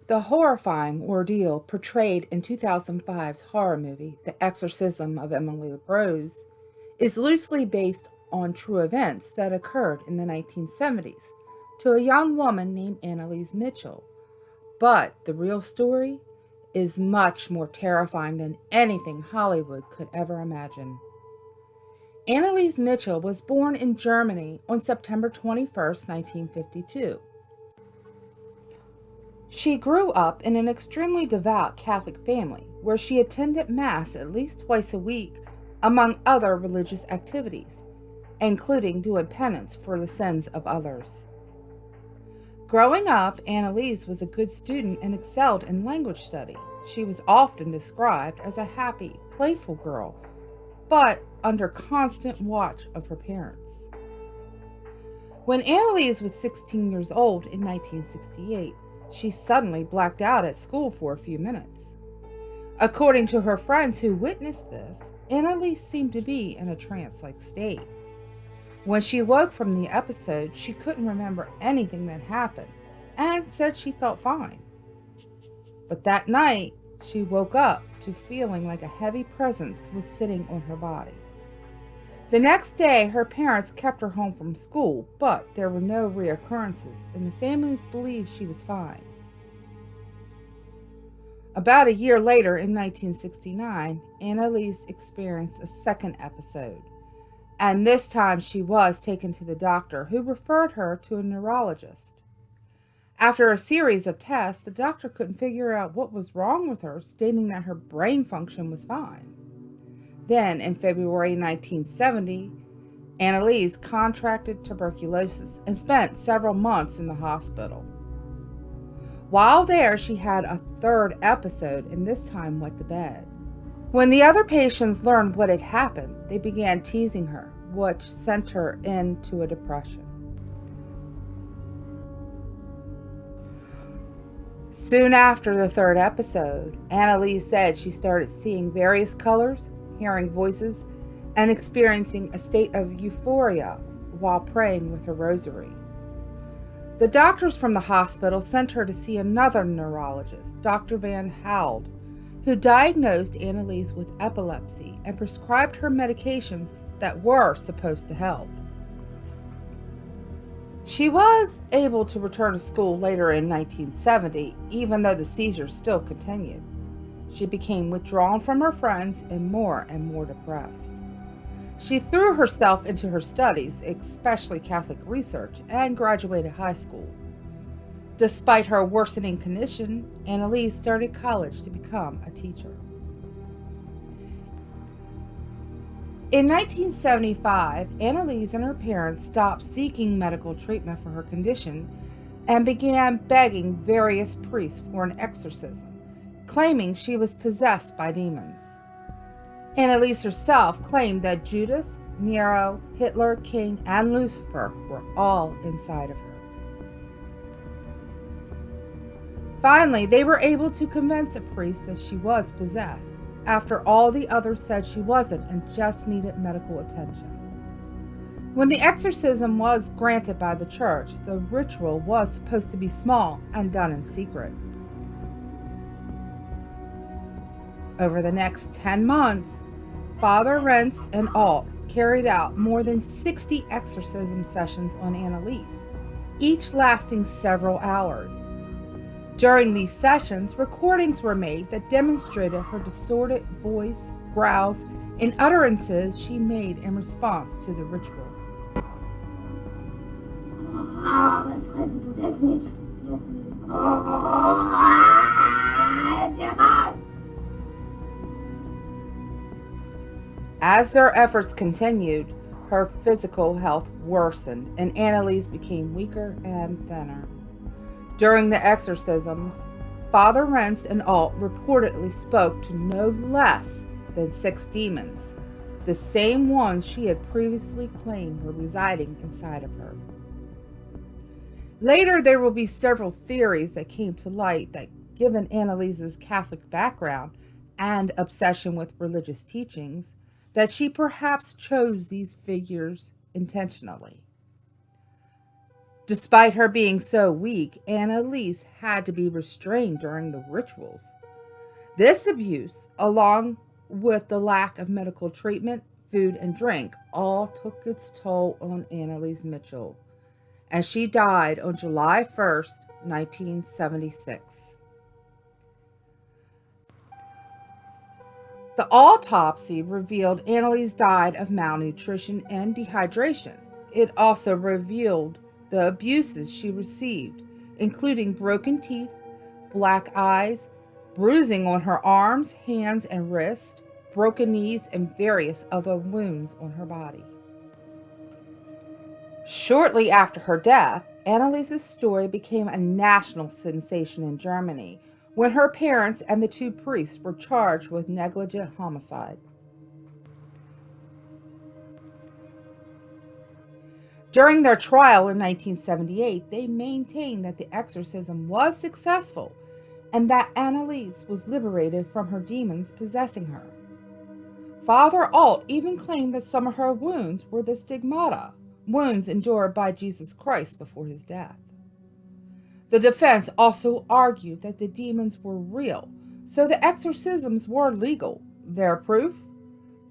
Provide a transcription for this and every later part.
The horrifying ordeal portrayed in 2005's horror movie, The Exorcism of Emily Rose, is loosely based on true events that occurred in the 1970s to a young woman named Anneliese Michel. But the real story is much more terrifying than anything Hollywood could ever imagine. Anneliese Michel was born in Germany on September 21st, 1952. She grew up in an extremely devout Catholic family where she attended Mass at least twice a week, among other religious activities, including doing penance for the sins of others. Growing up, Anneliese was a good student and excelled in language study. She was often described as a happy, playful girl, but under constant watch of her parents. When Anneliese was 16 years old in 1968, she suddenly blacked out at school for a few minutes. According to her friends who witnessed this, Anneliese seemed to be in a trance-like state. When she woke from the episode, she couldn't remember anything that happened and said she felt fine. But that night, she woke up to feeling like a heavy presence was sitting on her body. The next day, her parents kept her home from school, but there were no reoccurrences, and the family believed she was fine. About a year later, in 1969, Anneliese experienced a second episode, and this time she was taken to the doctor, who referred her to a neurologist. After a series of tests, the doctor couldn't figure out what was wrong with her, stating that her brain function was fine. Then, in February 1970, Anneliese contracted tuberculosis and spent several months in the hospital. While there, she had a third episode and this time went to bed. When the other patients learned what had happened, they began teasing her, which sent her into a depression. Soon after the third episode, Anneliese said she started seeing various colors, hearing voices, and experiencing a state of euphoria while praying with her rosary. The doctors from the hospital sent her to see another neurologist, Dr. Van Hould, who diagnosed Anneliese with epilepsy and prescribed her medications that were supposed to help. She was able to return to school later in 1970, even though the seizures still continued. She became withdrawn from her friends and more depressed. She threw herself into her studies, especially Catholic research, and graduated high school. Despite her worsening condition, Anneliese started college to become a teacher. In 1975, Anneliese and her parents stopped seeking medical treatment for her condition and began begging various priests for an exorcism, claiming she was possessed by demons. Anneliese herself claimed that Judas, Nero, Hitler, King, and Lucifer were all inside of her. Finally, they were able to convince a priest that she was possessed, after all the others said she wasn't and just needed medical attention. When the exorcism was granted by the church, the ritual was supposed to be small and done in secret. Over the next 10 months, Father Rentz and Alt carried out more than 60 exorcism sessions on Anneliese, each lasting several hours. During these sessions, recordings were made that demonstrated her distorted voice, growls, and utterances she made in response to the ritual. As their efforts continued, her physical health worsened and Anneliese became weaker and thinner. During the exorcisms, Father Rentz and Alt reportedly spoke to no less than 6 demons, the same ones she had previously claimed were residing inside of her. Later, there will be several theories that came to light that, given Anneliese's Catholic background and obsession with religious teachings, that she perhaps chose these figures intentionally. Despite her being so weak, Anneliese had to be restrained during the rituals. This abuse, along with the lack of medical treatment, food, and drink, all took its toll on Anneliese Michel, and she died on July 1st, 1976. The autopsy revealed Anneliese died of malnutrition and dehydration. It also revealed the abuses she received, including broken teeth, black eyes, bruising on her arms, hands, and wrists, broken knees, and various other wounds on her body. Shortly after her death, Anneliese's story became a national sensation in Germany when her parents and the two priests were charged with negligent homicide. During their trial in 1978, they maintained that the exorcism was successful and that Anneliese was liberated from her demons possessing her. Father Alt even claimed that some of her wounds were the stigmata, wounds endured by Jesus Christ before his death. The defense also argued that the demons were real, so the exorcisms were legal. Their proof?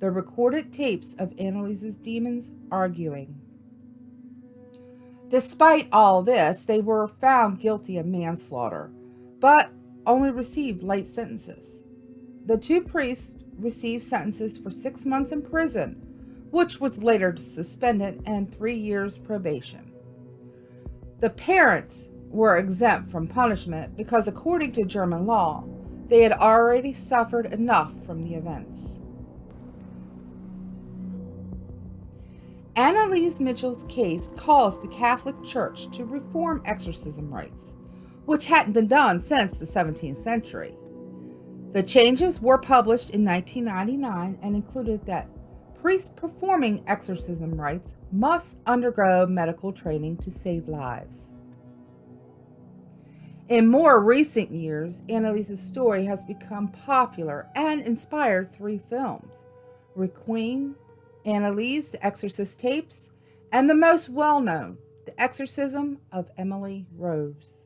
The recorded tapes of Anneliese's demons arguing. Despite all this, they were found guilty of manslaughter, but only received light sentences. The two priests received sentences for 6 months in prison, which was later suspended, and 3 years probation. The parents were exempt from punishment because, according to German law, they had already suffered enough from the events. Anneliese Michel's case caused the Catholic Church to reform exorcism rites, which hadn't been done since the 17th century. The changes were published in 1999 and included that priests performing exorcism rites must undergo medical training to save lives. In more recent years, Anneliese's story has become popular and inspired 3 films: Requiem, Anneliese, The Exorcist Tapes, and the most well-known, The Exorcism of Emily Rose.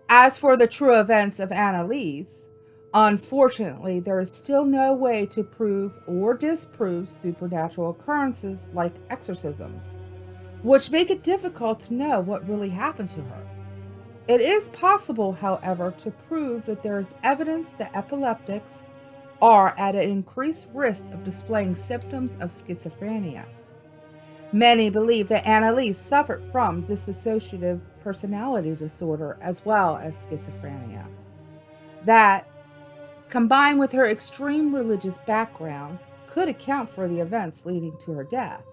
As for the true events of Anneliese, unfortunately, there is still no way to prove or disprove supernatural occurrences like exorcisms, which make it difficult to know what really happened to her. It is possible, however, to prove that there is evidence that epileptics are at an increased risk of displaying symptoms of schizophrenia. Many believe that Anneliese suffered from dissociative personality disorder as well as schizophrenia. That, combined with her extreme religious background, could account for the events leading to her death.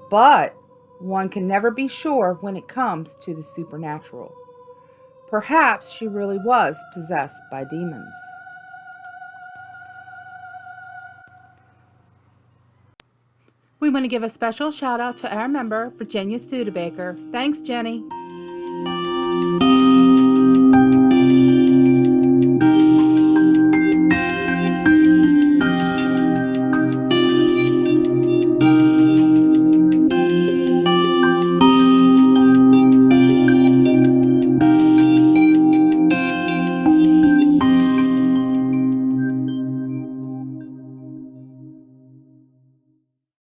But one can never be sure when it comes to the supernatural. Perhaps she really was possessed by demons. We want to give a special shout out to our member, Virginia Studebaker. Thanks, Jenny.